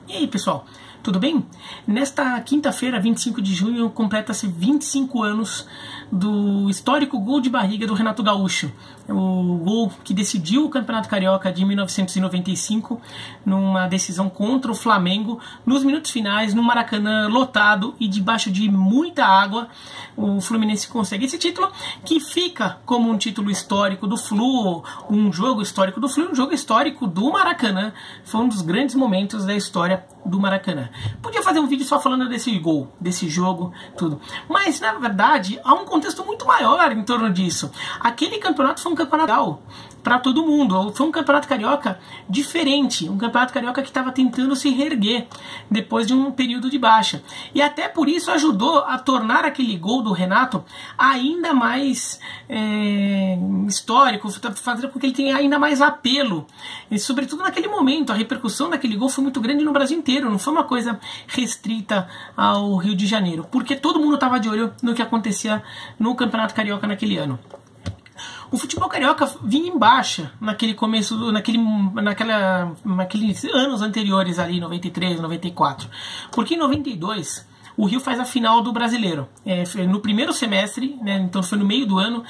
E aí, pessoal, tudo bem? Nesta quinta-feira, 25 de junho, completa-se 25 anos do histórico gol de barriga do Renato Gaúcho. O gol que decidiu o Campeonato Carioca de 1995, numa decisão contra o Flamengo, nos minutos finais, no Maracanã lotado e debaixo de muita água, o Fluminense consegue esse título, que fica como um título histórico do Flu, um jogo histórico do Flu, um jogo histórico do Maracanã. Foi um dos grandes momentos da história do Maracanã. Podia fazer um vídeo só falando desse gol, desse jogo, tudo. Mas, na verdade, há um contexto muito maior em torno disso. Aquele campeonato foi um campeonato legal para todo mundo. Foi um campeonato carioca diferente. Um campeonato carioca que estava tentando se reerguer depois de um período de baixa. E até por isso ajudou a tornar aquele gol do Renato ainda mais histórico, fazer com que ele tenha ainda mais apelo. E, sobretudo naquele momento, a repercussão daquele gol foi muito grande no Brasil inteiro. Não foi uma coisa restrita ao Rio de Janeiro, porque todo mundo estava de olho no que acontecia no Campeonato Carioca naquele ano. O futebol carioca vinha em baixa naquele começo, naqueles anos anteriores ali, 93, 94. Porque em 92 o Rio faz a final do Brasileiro. No primeiro semestre, né, então foi no meio do ano,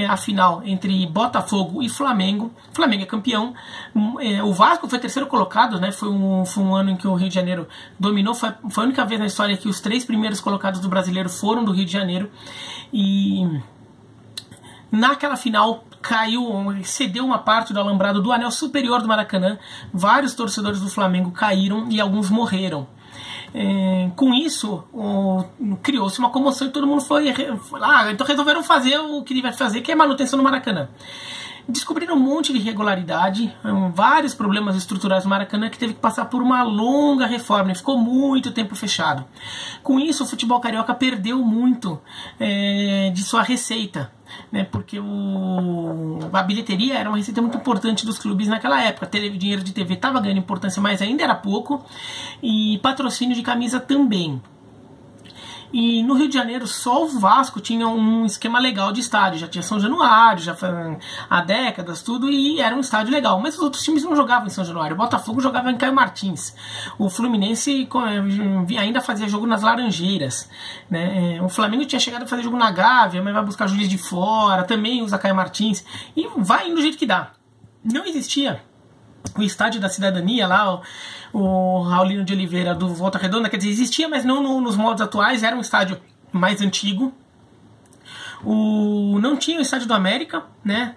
a final entre Botafogo e Flamengo. O Flamengo é campeão. O Vasco foi terceiro colocado, né, foi um ano em que o Rio de Janeiro dominou. Foi a única vez na história que os 3 primeiros colocados do Brasileiro foram do Rio de Janeiro. E naquela final cedeu uma parte do alambrado do anel superior do Maracanã. Vários torcedores do Flamengo caíram e alguns morreram. Com isso, criou-se uma comoção e todo mundo foi lá. Então resolveram fazer o que devia fazer, que é manutenção do Maracanã. Descobriram um monte de irregularidade, vários problemas estruturais do Maracanã, que teve que passar por uma longa reforma, ficou muito tempo fechado. Com isso, o futebol carioca perdeu muito de sua receita, né, porque a bilheteria era uma receita muito importante dos clubes naquela época. Dinheiro de TV estava ganhando importância, mas ainda era pouco, e patrocínio de camisa também. E no Rio de Janeiro só o Vasco tinha um esquema legal de estádio, já tinha São Januário, já há décadas, tudo, e era um estádio legal. Mas os outros times não jogavam em São Januário. O Botafogo jogava em Caio Martins. O Fluminense ainda fazia jogo nas Laranjeiras, né? O Flamengo tinha chegado a fazer jogo na Gávea, mas vai buscar Juiz de Fora, também usa Caio Martins, e vai indo do jeito que dá. Não existia o Estádio da Cidadania lá, o Raulino de Oliveira do Volta Redonda, quer dizer, existia, mas não nos modos atuais, era um estádio mais antigo. Não tinha o Estádio do América, né,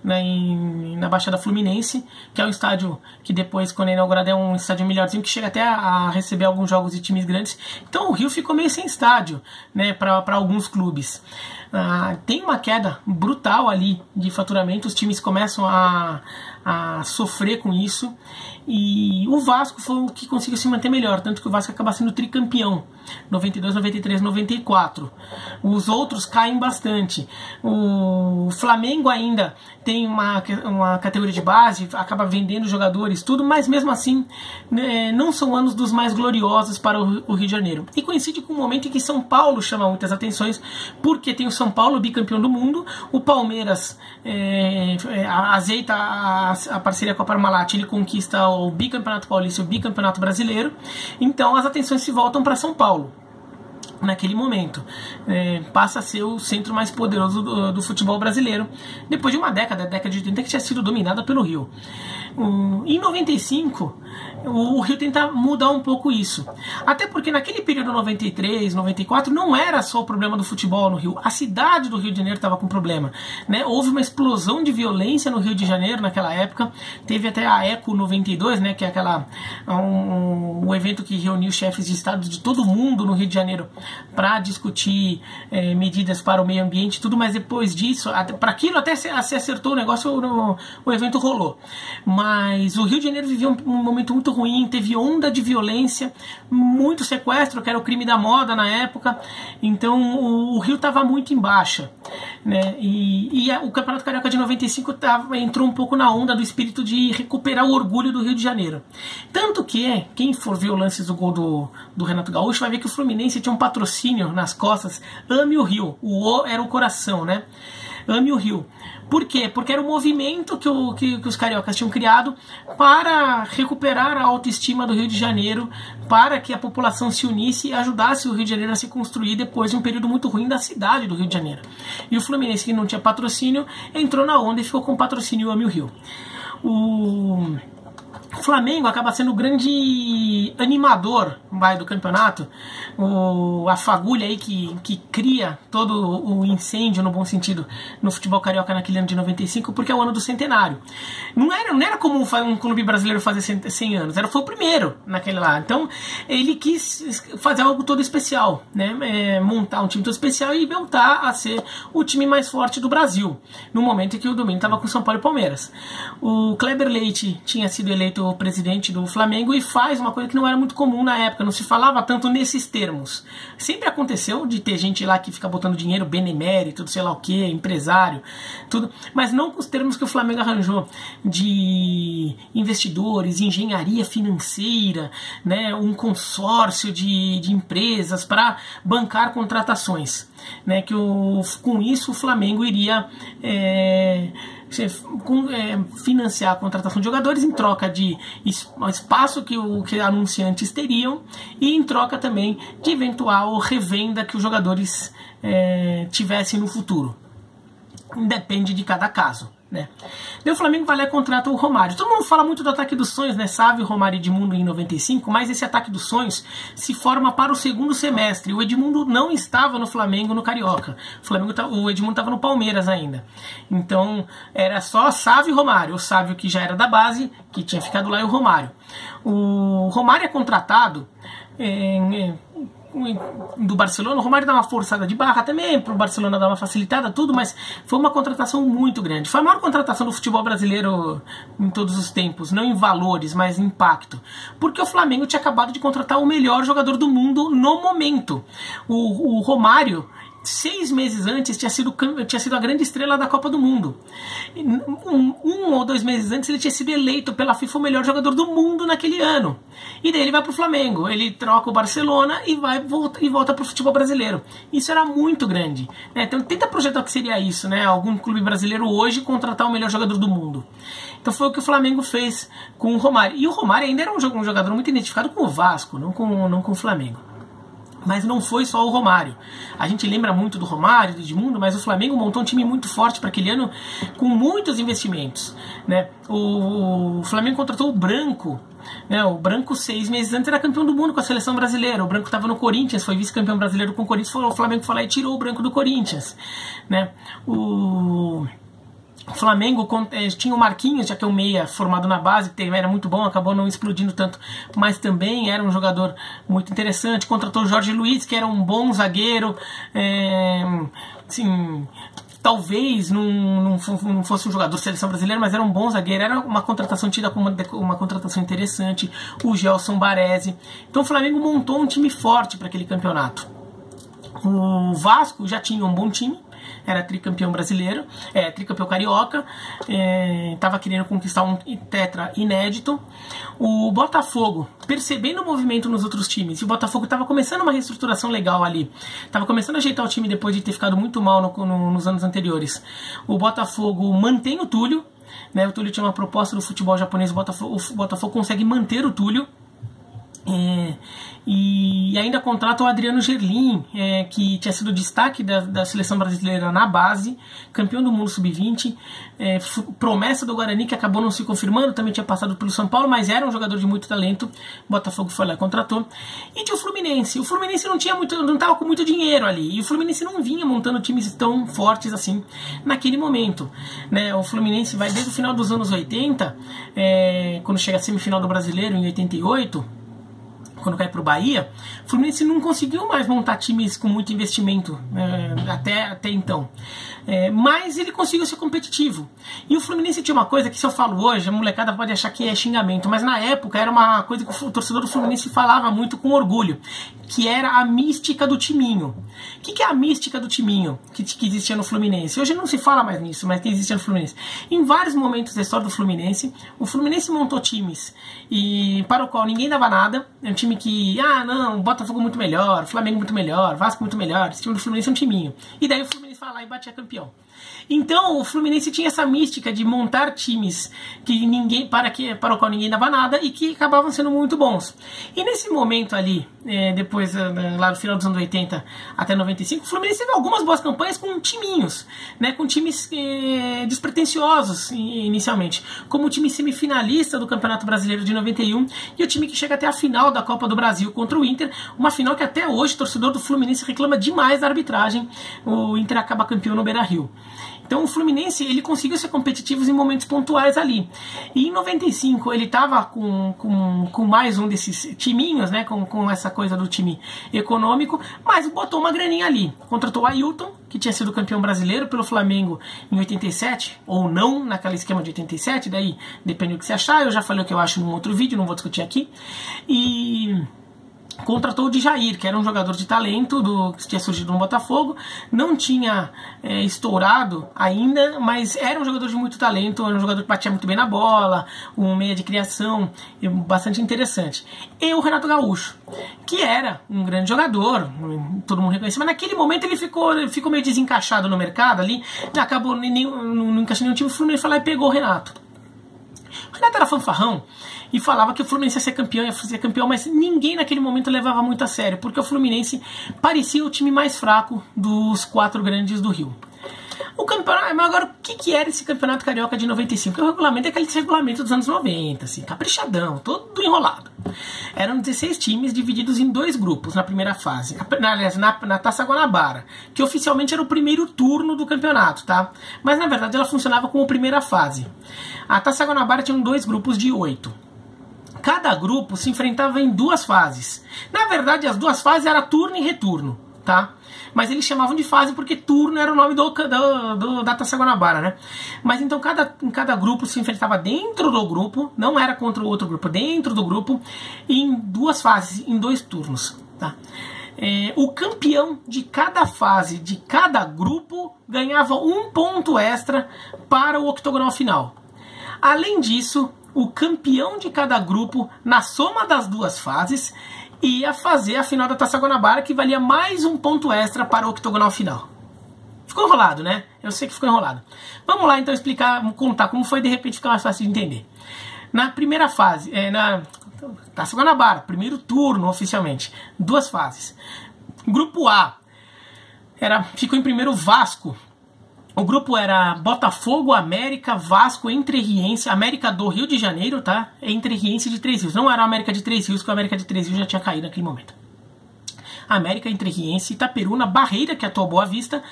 na Baixada Fluminense, que é um estádio que depois, quando é inaugurado, é um estádio melhorzinho, que chega até a receber alguns jogos de times grandes. Então o Rio ficou meio sem estádio, né, para alguns clubes. Tem uma queda brutal ali de faturamento, os times começam a sofrer com isso, e o Vasco foi o que conseguiu se manter melhor, tanto que o Vasco acaba sendo tricampeão, 92, 93, 94. Os outros caem bastante. O Flamengo ainda tem uma categoria de base, acaba vendendo jogadores, tudo, mas mesmo assim não são anos dos mais gloriosos para o Rio de Janeiro. E coincide com o momento em que São Paulo chama muitas atenções, porque tem o São Paulo bicampeão do mundo, o Palmeiras azeita a parceria com a Parmalat, ele conquista o bicampeonato paulista e o bicampeonato brasileiro. Então as atenções se voltam para São Paulo naquele momento. Passa a ser o centro mais poderoso do futebol brasileiro, depois de uma década, a década de 80, que tinha sido dominada pelo Rio. Em 95, o Rio tenta mudar um pouco isso. Até porque naquele período 93, 94, não era só o problema do futebol no Rio. A cidade do Rio de Janeiro estava com problema, né? Houve uma explosão de violência no Rio de Janeiro naquela época. Teve até a ECO 92, né, que é um evento que reuniu chefes de estado de todo mundo no Rio de Janeiro para discutir medidas para o meio ambiente e tudo, mas depois disso, para aquilo até se acertou o negócio, o evento rolou. Mas o Rio de Janeiro vivia um momento muito ruim, teve onda de violência, muito sequestro, que era o crime da moda na época. Então o Rio estava muito em baixa, né? E o Campeonato Carioca de 95 entrou um pouco na onda do espírito de recuperar o orgulho do Rio de Janeiro. Tanto que, quem for ver o lance do gol do Renato Gaúcho vai ver que o Fluminense tinha um patrocínio nas costas, Ame o Rio, o O era o coração, né? Ame o Rio. Por quê? Porque era um movimento que os cariocas tinham criado para recuperar a autoestima do Rio de Janeiro, para que a população se unisse e ajudasse o Rio de Janeiro a se construir depois de um período muito ruim da cidade do Rio de Janeiro. E o Fluminense, que não tinha patrocínio, entrou na onda e ficou com patrocínio Ame o Rio. O Flamengo acaba sendo o grande animador do campeonato, a fagulha aí que cria todo o incêndio, no bom sentido, no futebol carioca naquele ano de 95, porque é o ano do centenário. Não era comum um clube brasileiro fazer 100 anos, foi o primeiro naquele lá. Então ele quis fazer algo todo especial, né? Montar um time todo especial e voltar a ser o time mais forte do Brasil, no momento em que o domínio estava com São Paulo e Palmeiras. O Kleber Leite tinha sido eleito presidente do Flamengo e faz uma coisa que não era muito comum na época, não se falava tanto nesses termos. Sempre aconteceu de ter gente lá que fica botando dinheiro, benemérito, sei lá o que, empresário, tudo, mas não com os termos que o Flamengo arranjou, de investidores, engenharia financeira, né, um consórcio de empresas para bancar contratações, né, com isso o Flamengo iria financiar a contratação de jogadores em troca de espaço que anunciantes teriam e em troca também de eventual revenda que os jogadores tivessem no futuro. Depende de cada caso, né? Daí o Flamengo vai lá e contrata o Romário. Todo mundo fala muito do ataque dos sonhos, né? Sávio, Romário e Edmundo em 95, mas esse ataque dos sonhos se forma para o segundo semestre. O Edmundo não estava no Flamengo, no Carioca. O Edmundo estava no Palmeiras ainda. Então era só Sávio e Romário. O Sávio, que já era da base, que tinha ficado lá, e o Romário. O Romário é contratado do Barcelona. O Romário dá uma forçada de barra também, para o Barcelona dar uma facilitada, tudo, mas foi uma contratação muito grande. Foi a maior contratação do futebol brasileiro em todos os tempos, não em valores, mas em impacto. Porque o Flamengo tinha acabado de contratar o melhor jogador do mundo no momento. O Romário, 6 meses antes, tinha sido a grande estrela da Copa do Mundo. Um ou 2 meses antes, ele tinha sido eleito pela FIFA o melhor jogador do mundo naquele ano. E daí ele vai para o Flamengo, ele troca o Barcelona e volta para o futebol brasileiro. Isso era muito grande, né? Então tenta projetar o que seria isso, né? Algum clube brasileiro hoje contratar o melhor jogador do mundo. Então foi o que o Flamengo fez com o Romário. E o Romário ainda era um jogador muito identificado com o Vasco, não com o Flamengo. Mas não foi só o Romário. A gente lembra muito do Romário, do Edmundo, mas o Flamengo montou um time muito forte para aquele ano, com muitos investimentos, né? O Flamengo contratou o Branco, né? O Branco 6 meses antes era campeão do mundo com a seleção brasileira. O Branco estava no Corinthians, foi vice-campeão brasileiro com o Corinthians. O Flamengo foi lá e tirou o Branco do Corinthians, né? O Flamengo tinha o Marquinhos, já que é um meia formado na base, que era muito bom, acabou não explodindo tanto, mas também era um jogador muito interessante. Contratou o Jorge Luiz, que era um bom zagueiro, assim, talvez não fosse um jogador de seleção brasileira, mas era um bom zagueiro, era uma contratação tida como uma contratação interessante. O Gelson Baresi. Então o Flamengo montou um time forte para aquele campeonato. O Vasco já tinha um bom time, era tricampeão brasileiro, tricampeão carioca, estava querendo conquistar um tetra inédito. O Botafogo, percebendo o movimento nos outros times, e o Botafogo estava começando uma reestruturação legal ali, estava começando a ajeitar o time depois de ter ficado muito mal nos anos anteriores. O Botafogo mantém o Túlio, né? O Túlio tinha uma proposta do futebol japonês, o Botafogo consegue manter o Túlio. E ainda contrata o Adriano Gerlin, que tinha sido destaque da seleção brasileira na base, campeão do mundo sub-20, promessa do Guarani, que acabou não se confirmando, também tinha passado pelo São Paulo, mas era um jogador de muito talento. O Botafogo foi lá e contratou. E tinha o Fluminense. O Fluminense não estava com muito dinheiro ali, e o Fluminense não vinha montando times tão fortes assim naquele momento, né? O Fluminense vai desde o final dos anos 80, quando chega a semifinal do Brasileiro em 88, quando cai para o Bahia, o Fluminense não conseguiu mais montar times com muito investimento até então. Mas ele conseguiu ser competitivo. E o Fluminense tinha uma coisa que, se eu falo hoje, a molecada pode achar que é xingamento, mas na época era uma coisa que o torcedor do Fluminense falava muito com orgulho, que era a mística do timinho. O que é a mística do timinho que existia no Fluminense? Hoje não se fala mais nisso, mas que existia no Fluminense. Em vários momentos da história do Fluminense, o Fluminense montou times para o qual ninguém dava nada. É um time que, não, Botafogo muito melhor, Flamengo muito melhor, Vasco muito melhor. Esse time do Fluminense é um timinho. E daí o Fluminense vai lá e batia campeão. Então o Fluminense tinha essa mística de montar times que ninguém para o qual ninguém dava nada e que acabavam sendo muito bons. E nesse momento ali, depois lá no final dos anos 80 até 95, o Fluminense teve algumas boas campanhas com timinhos, né, com times despretensiosos inicialmente, como o time semifinalista do Campeonato Brasileiro de 91 e o time que chega até a final da Copa do Brasil contra o Inter, uma final que até hoje o torcedor do Fluminense reclama demais da arbitragem. O Inter acaba campeão no Beira-Rio. Então o Fluminense ele conseguiu ser competitivo em momentos pontuais ali. E em 95 ele estava com mais um desses timinhos, né, com essa coisa do time econômico, mas botou uma graninha ali. Contratou o Ailton, que tinha sido campeão brasileiro pelo Flamengo em 87, ou não, naquele esquema de 87, daí depende do que você achar, eu já falei o que eu acho num outro vídeo, não vou discutir aqui. E contratou o Djair, que era um jogador de talento que tinha surgido no Botafogo, não tinha estourado ainda, mas era um jogador de muito talento, era um jogador que batia muito bem na bola, um meia de criação bastante interessante. E o Renato Gaúcho, que era um grande jogador, todo mundo reconhecia, mas naquele momento ele ficou meio desencaixado no mercado ali, acabou não encaixando nenhum time, o Fluminense foi lá e pegou o Renato. O Renato era fanfarrão e falava que o Fluminense ia ser campeão, mas ninguém naquele momento levava muito a sério, porque o Fluminense parecia o time mais fraco dos 4 grandes do Rio. O campeonato, mas agora, o que era esse campeonato carioca de 95? O regulamento é aquele regulamento dos anos 90, assim, caprichadão, todo enrolado. Eram 16 times divididos em 2 grupos na primeira fase. Aliás, na Taça Guanabara, que oficialmente era o primeiro turno do campeonato, tá? Mas na verdade ela funcionava como primeira fase. A Taça Guanabara tinha 2 grupos de 8. Cada grupo se enfrentava em 2 fases. Na verdade, as 2 fases eram turno e retorno, tá? Mas eles chamavam de fase porque turno era o nome da Taça Guanabara, né? Mas então cada grupo se enfrentava dentro do grupo, não era contra o outro grupo, dentro do grupo, em 2 fases, em 2 turnos, tá? O campeão de cada fase, de cada grupo, ganhava 1 ponto extra para o octogonal final. Além disso, o campeão de cada grupo, na soma das 2 fases, ia fazer a final da Taça Guanabara, que valia mais 1 ponto extra para o octogonal final. Ficou enrolado, né? Eu sei que ficou enrolado. Vamos lá então contar como foi, de repente ficar mais fácil de entender. Na primeira fase, na Taça Guanabara, primeiro turno oficialmente, 2 fases. Grupo A, ficou em primeiro Vasco. O grupo era Botafogo, América, Vasco, Entrerriense, América do Rio de Janeiro, tá? Entrerriense de Três Rios. Não era a América de Três Rios, porque a América de Três Rios já tinha caído naquele momento. América, Entrerriense, Itaperuna, Barreira, que é a atual Boa Vista,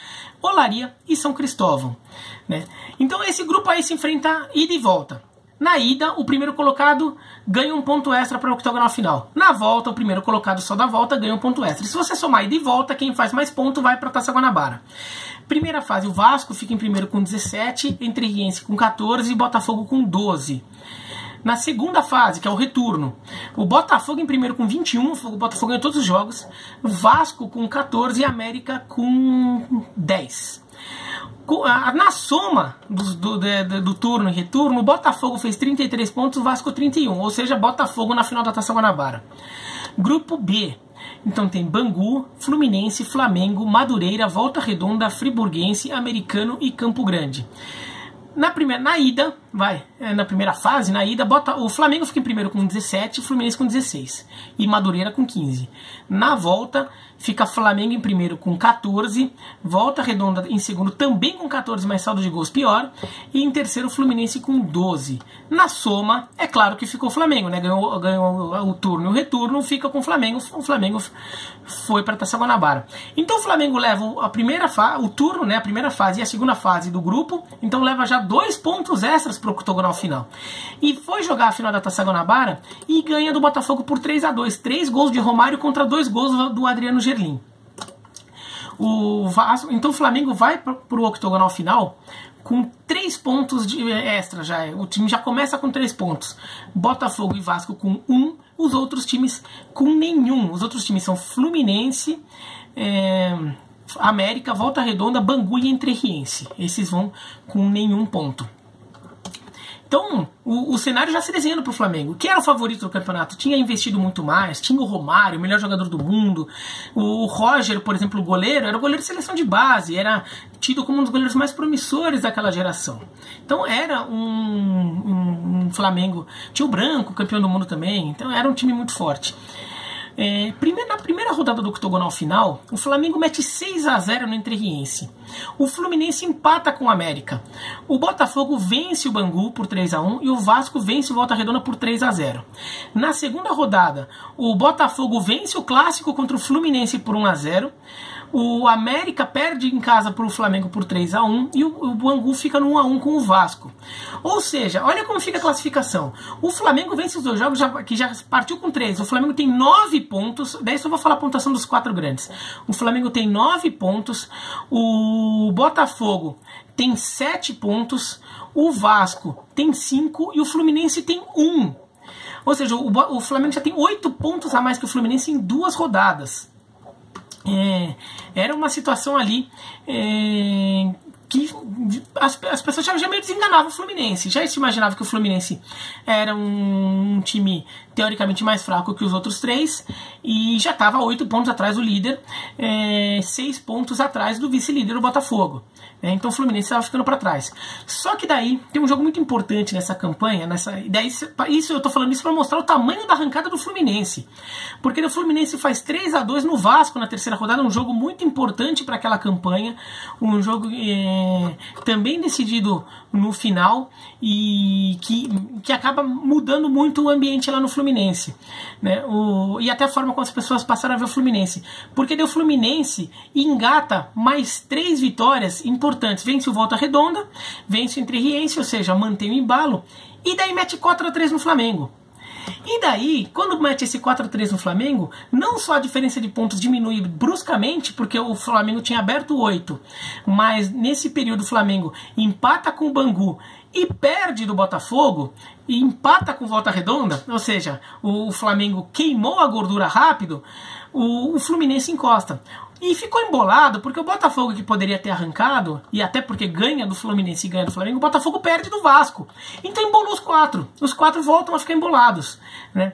Olaria e São Cristóvão, né? Então esse grupo aí se enfrenta ida e volta. Na ida, o primeiro colocado ganha 1 ponto extra para o octogonal final. Na volta, o primeiro colocado só da volta ganha 1 ponto extra. Se você somar ida e volta, quem faz mais ponto vai para a Taça Guanabara. Primeira fase, o Vasco fica em primeiro com 17, Entrerriense com 14 e Botafogo com 12. Na segunda fase, que é o retorno, o Botafogo em primeiro com 21, o Botafogo ganhou todos os jogos, Vasco com 14 e América com 10. Na soma do turno e retorno, o Botafogo fez 33 pontos, o Vasco 31, ou seja, Botafogo na final da Taça Guanabara. Grupo B, então tem Bangu, Fluminense, Flamengo, Madureira, Volta Redonda, Friburguense, Americano e Campo Grande. Na primeira fase, o Flamengo fica em primeiro com 17, Fluminense com 16 e Madureira com 15. Na volta, fica Flamengo em primeiro com 14, Volta Redonda em segundo também com 14, mas saldo de gols pior, e em terceiro Fluminense com 12. Na soma, é claro que ficou o Flamengo, né? Ganhou o turno e o retorno, fica com o Flamengo foi para a Taça Guanabara. Então o Flamengo leva o turno, né, a primeira fase e a segunda fase do grupo, então leva já 2 pontos extras para o octogonal final. E foi jogar a final da Taça Guanabara e ganha do Botafogo por 3-2. 3 gols de Romário contra 2 gols do Adriano Gerlin. Então o Flamengo vai para o octogonal final com 3 pontos de extra já. O time já começa com 3 pontos. Botafogo e Vasco com 1, os outros times com nenhum. Os outros times são Fluminense, América, Volta Redonda, Bangu e Entrerriense. Esses vão com nenhum ponto. Então, o cenário já se desenhando para o Flamengo, que era o favorito do campeonato, tinha investido muito mais, tinha o Romário, o melhor jogador do mundo, o Roger, por exemplo, o goleiro, era o goleiro de seleção de base, era tido como um dos goleiros mais promissores daquela geração. Então era um Flamengo, tinha o Branco, campeão do mundo também, então era um time muito forte. Na primeira rodada do octogonal final, o Flamengo mete 6-0 no Entrerriense. O Fluminense empata com o América. O Botafogo vence o Bangu por 3-1 e o Vasco vence o Volta Redonda por 3-0. Na segunda rodada, o Botafogo vence o Clássico contra o Fluminense por 1-0. O América perde em casa para o Flamengo por 3-1 e o Bangu fica no 1-1 com o Vasco. Ou seja, olha como fica a classificação. O Flamengo vence os dois jogos, que já partiu com 3. O Flamengo tem 9 pontos. Daí só vou falar a pontuação dos 4 grandes. O Flamengo tem 9 pontos. O Botafogo tem 7 pontos. O Vasco tem 5 e o Fluminense tem 1. Ou seja, o Flamengo já tem 8 pontos a mais que o Fluminense em 2 rodadas. Era uma situação ali que as pessoas já meio desenganavam o Fluminense. Já se imaginava que o Fluminense era um time teoricamente mais fraco que os outros 3 e já estava 8 pontos atrás do líder, 6 pontos atrás do vice-líder, o Botafogo. Então o Fluminense estava ficando para trás. Só que daí tem um jogo muito importante nessa campanha, eu estou falando isso para mostrar o tamanho da arrancada do Fluminense. Porque o Fluminense faz 3-2 no Vasco na terceira rodada, um jogo muito importante para aquela campanha, um jogo também decidido no final e que acaba mudando muito o ambiente lá no Fluminense, né? E até a forma como as pessoas passaram a ver o Fluminense, porque o Fluminense engata mais 3 vitórias importantes, vence o Volta Redonda, vence o Entrerriense, ou seja, mantém o embalo, e daí mete 4-3 no Flamengo. E daí, quando mete esse 4-3 no Flamengo, não só a diferença de pontos diminui bruscamente, porque o Flamengo tinha aberto 8, mas nesse período o Flamengo empata com o Bangu e perde do Botafogo, e empata com Volta Redonda, ou seja, o Flamengo queimou a gordura rápido, o Fluminense encosta. E ficou embolado, porque o Botafogo, que poderia ter arrancado, e até porque ganha do Fluminense e ganha do Flamengo, o Botafogo perde do Vasco. Então embolou os 4. Os 4 voltam a ficar embolados, né?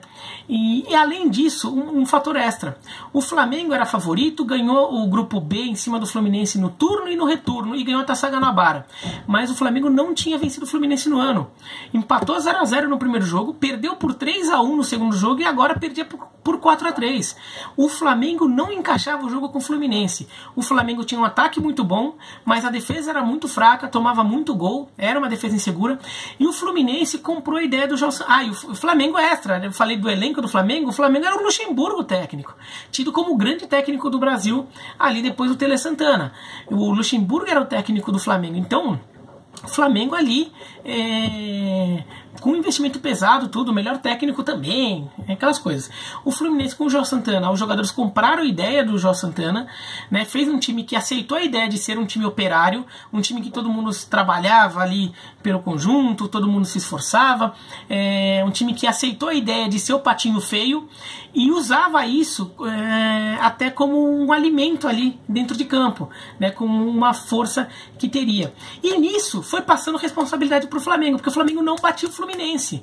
E além disso, um fator extra. O Flamengo era favorito, ganhou o grupo B em cima do Fluminense no turno e no retorno, e ganhou a Taça Guanabara. Mas o Flamengo não tinha vencido o Fluminense no ano. Empatou 0-0 no primeiro jogo, perdeu por 3-1 no segundo jogo e agora perdia por 4-3. O Flamengo não encaixava o jogo com o Fluminense. O Flamengo tinha um ataque muito bom, mas a defesa era muito fraca, tomava muito gol, era uma defesa insegura, e o Fluminense comprou a ideia do Gelson. E o Flamengo extra, eu falei do elenco do Flamengo, o Flamengo era o Luxemburgo técnico, tido como o grande técnico do Brasil, ali depois do Tele Santana. O Luxemburgo era o técnico do Flamengo, então o Flamengo ali com investimento pesado, tudo, o melhor técnico também, aquelas coisas. O Fluminense com o João Santana, os jogadores compraram a ideia do João Santana, né, fez um time que aceitou a ideia de ser um time operário, um time que todo mundo trabalhava ali pelo conjunto, todo mundo se esforçava, um time que aceitou a ideia de ser o patinho feio e usava isso até como um alimento ali dentro de campo, né, como uma força que teria. E nisso foi passando responsabilidade para o Flamengo, porque o Flamengo não batia o Fluminense.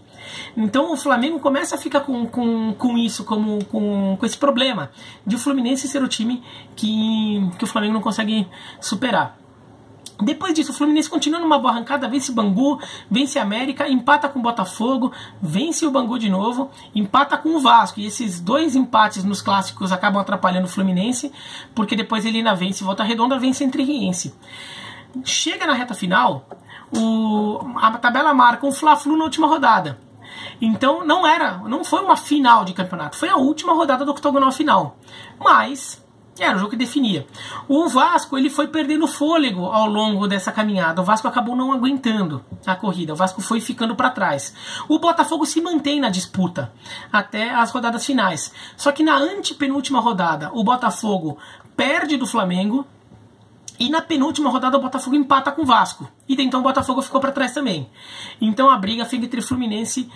Então o Flamengo começa a ficar com isso, com esse problema de o Fluminense ser o time que o Flamengo não consegue superar. Depois disso, o Fluminense continua numa boa arrancada, vence Bangu, vence América, empata com o Botafogo, vence o Bangu de novo, empata com o Vasco. E esses 2 empates nos clássicos acabam atrapalhando o Fluminense, porque depois ele ainda vence Volta Redonda, vence Entrerriense. Chega na reta final, a tabela marca um Fla-Flu na última rodada. Então não foi uma final de campeonato, foi a última rodada do octogonal final. Mas era o jogo que definia. O Vasco ele foi perdendo fôlego ao longo dessa caminhada. O Vasco acabou não aguentando a corrida. O Vasco foi ficando para trás. O Botafogo se mantém na disputa até as rodadas finais. Só que na antepenúltima rodada, o Botafogo perde do Flamengo E na penúltima rodada o Botafogo empata com o Vasco. E então o Botafogo ficou para trás também. Então a briga fica entre Fluminense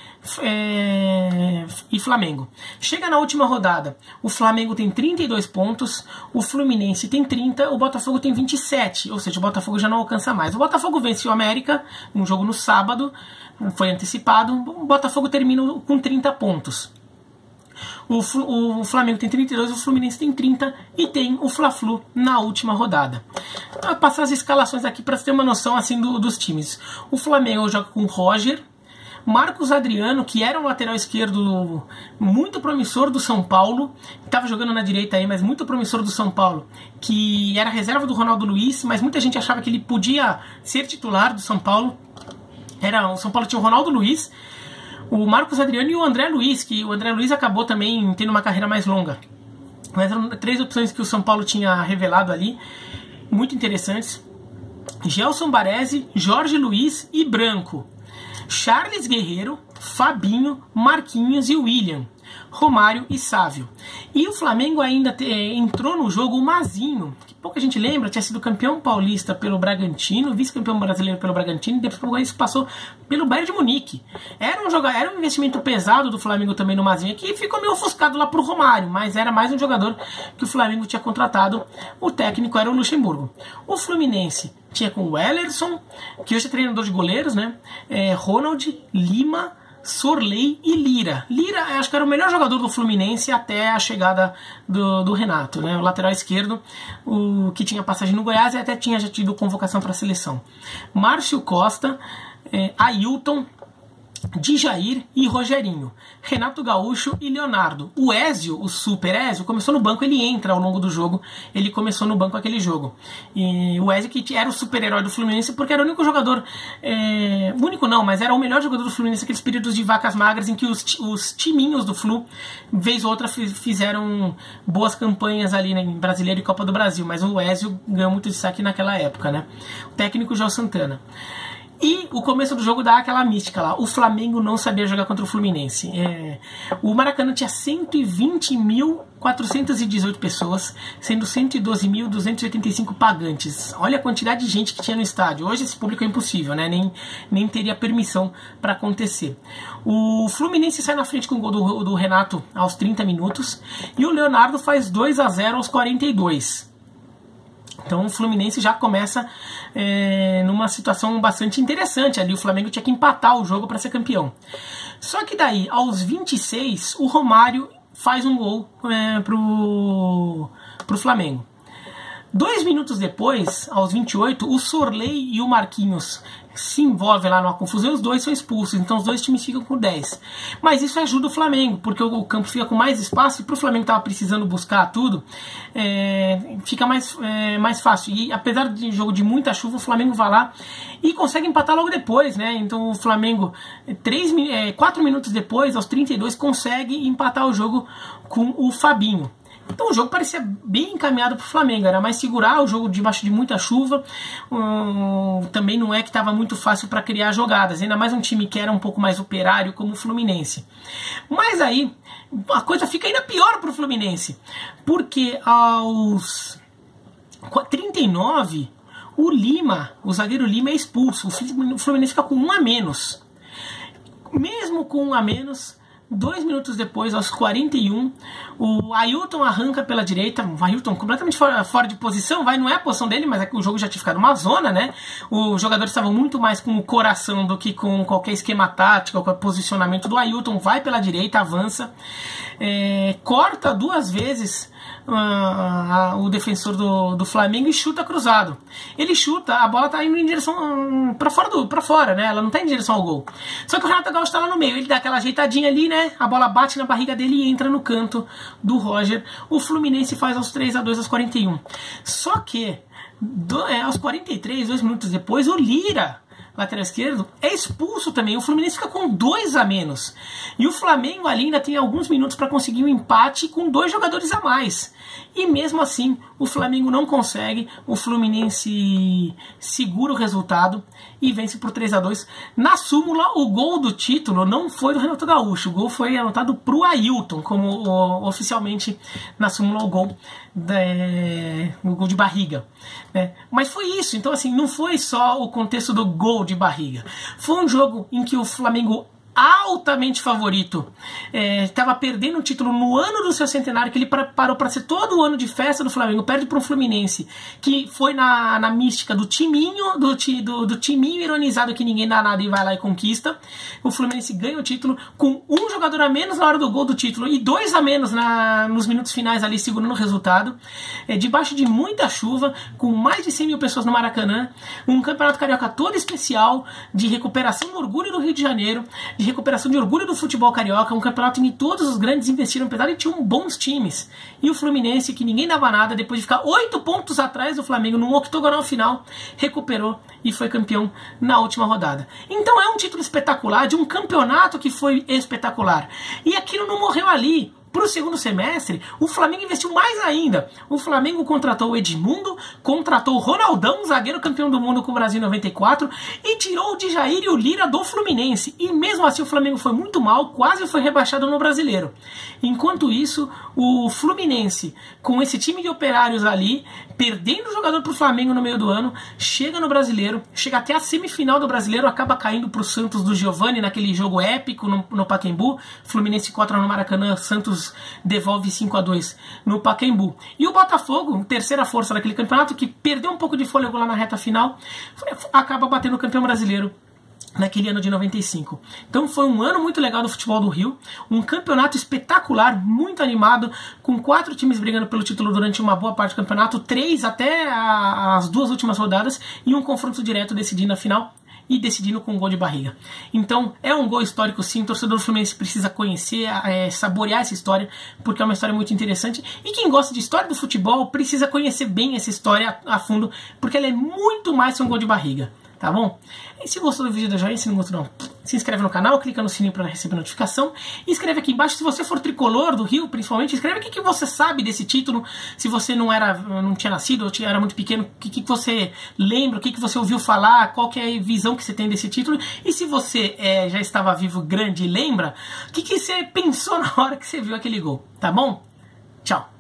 e Flamengo. Chega na última rodada, o Flamengo tem 32 pontos, o Fluminense tem 30, o Botafogo tem 27. Ou seja, o Botafogo já não alcança mais. O Botafogo vence o América, um jogo no sábado, foi antecipado. O Botafogo termina com 30 pontos. O Flamengo tem 32, o Fluminense tem 30 e tem o Fla-Flu na última rodada. Vou passar as escalações aqui para você ter uma noção assim dos times. O Flamengo joga com Roger, Marcos Adriano, que era um lateral esquerdo muito promissor do São Paulo, estava jogando na direita aí, mas muito promissor do São Paulo, que era reserva do Ronaldo Luiz, mas muita gente achava que ele podia ser titular do São Paulo. O São Paulo tinha o Ronaldo Luiz, o Marcos Adriano e o André Luiz, que o André Luiz acabou também tendo uma carreira mais longa. Mas eram 3 opções que o São Paulo tinha revelado ali, muito interessantes. Gelson Baresi, Jorge Luiz e Branco. Charles Guerreiro, Fabinho, Marquinhos e William. Romário e Sávio. E o Flamengo ainda entrou no jogo o Mazinho, que pouca gente lembra, tinha sido campeão paulista pelo Bragantino, vice-campeão brasileiro pelo Bragantino, e depois passou pelo Bayern de Munique. Era um investimento pesado do Flamengo também no Mazinho, que ficou meio ofuscado lá pro Romário, mas era mais um jogador que o Flamengo tinha contratado. O técnico era o Luxemburgo. O Fluminense tinha com o Ellerson, que hoje é treinador de goleiros, né? Ronald, Lima, Sorley e Lira. Lira, acho que era o melhor jogador do Fluminense até a chegada do Renato, né? O lateral esquerdo, o que tinha passagem no Goiás e até tinha já tido convocação para a seleção. Márcio Costa, Ailton, Djair e Rogerinho, Renato Gaúcho e Leonardo. O Ézio, o Super Ézio, começou no banco, ele entra ao longo do jogo, ele começou no banco aquele jogo. E o Ézio, que era o super-herói do Fluminense, porque era o único jogador, único não, mas era o melhor jogador do Fluminense naqueles períodos de vacas magras em que os timinhos do Flu, vez ou outra, fizeram boas campanhas ali, né, em Brasileiro e Copa do Brasil, mas o Ézio ganhou muito destaque naquela época, né? O técnico João Santana. E o começo do jogo dá aquela mística lá. O Flamengo não sabia jogar contra o Fluminense. O Maracanã tinha 120.418 pessoas, sendo 112.285 pagantes. Olha a quantidade de gente que tinha no estádio. Hoje esse público é impossível, né? Nem teria permissão para acontecer. O Fluminense sai na frente com o gol do Renato aos 30 minutos. E o Leonardo faz 2-0 aos 42. Então o Fluminense já começa numa situação bastante interessante ali. O Flamengo tinha que empatar o jogo para ser campeão. Só que daí, aos 26, o Romário faz um gol pro Flamengo. 2 minutos depois, aos 28, o Sorley e o Marquinhos se envolvem lá numa confusão e os dois são expulsos. Então os dois times ficam com 10. Mas isso ajuda o Flamengo, porque o campo fica com mais espaço e para o Flamengo estava precisando buscar tudo, fica mais fácil. E apesar de jogo de muita chuva, o Flamengo vai lá e consegue empatar logo depois, né? Então o Flamengo, 4 minutos depois, aos 32, consegue empatar o jogo com o Fabinho. Então o jogo parecia bem encaminhado para o Flamengo, era mais segurar o jogo debaixo de muita chuva, também não é que estava muito fácil para criar jogadas, ainda mais um time que era um pouco mais operário como o Fluminense. Mas aí a coisa fica ainda pior para o Fluminense, porque aos 39 o zagueiro Lima é expulso, o Fluminense fica com 1 a menos. Mesmo com 1 a menos, 2 minutos depois, aos 41, o Ailton arranca pela direita, o Ailton completamente fora de posição, não é a posição dele, mas é que o jogo já tinha ficado uma zona, né? Os jogadores estavam muito mais com o coração do que com qualquer esquema tático, qualquer posicionamento do Ailton, vai pela direita, avança, corta 2 vezes o defensor do Flamengo e chuta cruzado. Ele chuta, a bola tá indo em direção pra fora, né? Ela não tá em direção ao gol. Só que o Renato Gaúcho tá lá no meio, ele dá aquela ajeitadinha ali, né? A bola bate na barriga dele e entra no canto do Roger. O Fluminense faz aos 3-2 aos 41. Só que aos 43, 2 minutos depois, o Lira lateral esquerdo, é expulso também. O Fluminense fica com 2 a menos. E o Flamengo ali ainda tem alguns minutos para conseguir um empate com 2 jogadores a mais. E mesmo assim, o Flamengo não consegue. O Fluminense segura o resultado e vence por 3 a 2. Na súmula, o gol do título não foi do Renato Gaúcho. O gol foi anotado para o Ailton, como oficialmente na súmula o gol de barriga, né? Mas foi isso. Então, assim, não foi só o contexto do gol de barriga. Foi um jogo em que o Flamengo, altamente favorito, estava perdendo o título no ano do seu centenário, que ele parou para ser todo o ano de festa do Flamengo, perde para o Fluminense, que foi na mística do timinho, do timinho ironizado que ninguém dá nada e vai lá e conquista. O Fluminense ganha o título com um jogador a menos na hora do gol do título e 2 a menos nos minutos finais ali, segurando o resultado, debaixo de muita chuva, com mais de 100 mil pessoas no Maracanã, um campeonato carioca todo especial, de recuperação do orgulho do Rio de Janeiro, de recuperação de orgulho do futebol carioca, um campeonato em que todos os grandes investiram, apesar de tinham bons times. E o Fluminense, que ninguém dava nada, depois de ficar 8 pontos atrás do Flamengo num octogonal final, recuperou e foi campeão na última rodada. Então é um título espetacular, de um campeonato que foi espetacular. E aquilo não morreu ali. Para o segundo semestre, o Flamengo investiu mais ainda. O Flamengo contratou o Edmundo, contratou o Ronaldão, zagueiro campeão do mundo com o Brasil em 94, e tirou o Djair e o Lira do Fluminense. E mesmo assim o Flamengo foi muito mal, quase foi rebaixado no Brasileiro. Enquanto isso, o Fluminense, com esse time de operários ali, perdendo o jogador para o Flamengo no meio do ano, chega no Brasileiro, chega até a semifinal do Brasileiro, acaba caindo para o Santos do Giovani naquele jogo épico no Pacaembu. Fluminense contra no Maracanã, Santos devolve 5 a 2 no Pacaembu. E o Botafogo, terceira força daquele campeonato, que perdeu um pouco de fôlego lá na reta final, acaba batendo o campeão brasileiro naquele ano de 95. Então foi um ano muito legal do futebol do Rio, um campeonato espetacular, muito animado, com 4 times brigando pelo título durante uma boa parte do campeonato, 3 até as 2 últimas rodadas, e um confronto direto decidindo a final, e decidindo com um gol de barriga. Então é um gol histórico sim, o torcedor do Fluminense precisa conhecer, saborear essa história, porque é uma história muito interessante, e quem gosta de história do futebol precisa conhecer bem essa história a fundo, porque ela é muito mais que um gol de barriga. Tá bom? E se gostou do vídeo, dá joinha, se não gostou não, se inscreve no canal, clica no sininho para receber notificação, e escreve aqui embaixo, se você for tricolor do Rio, principalmente, escreve o que você sabe desse título, se você não tinha nascido, ou era muito pequeno, o que você lembra, o que você ouviu falar, qual que é a visão que você tem desse título, e se você já estava vivo, grande e lembra, o que você pensou na hora que você viu aquele gol, tá bom? Tchau!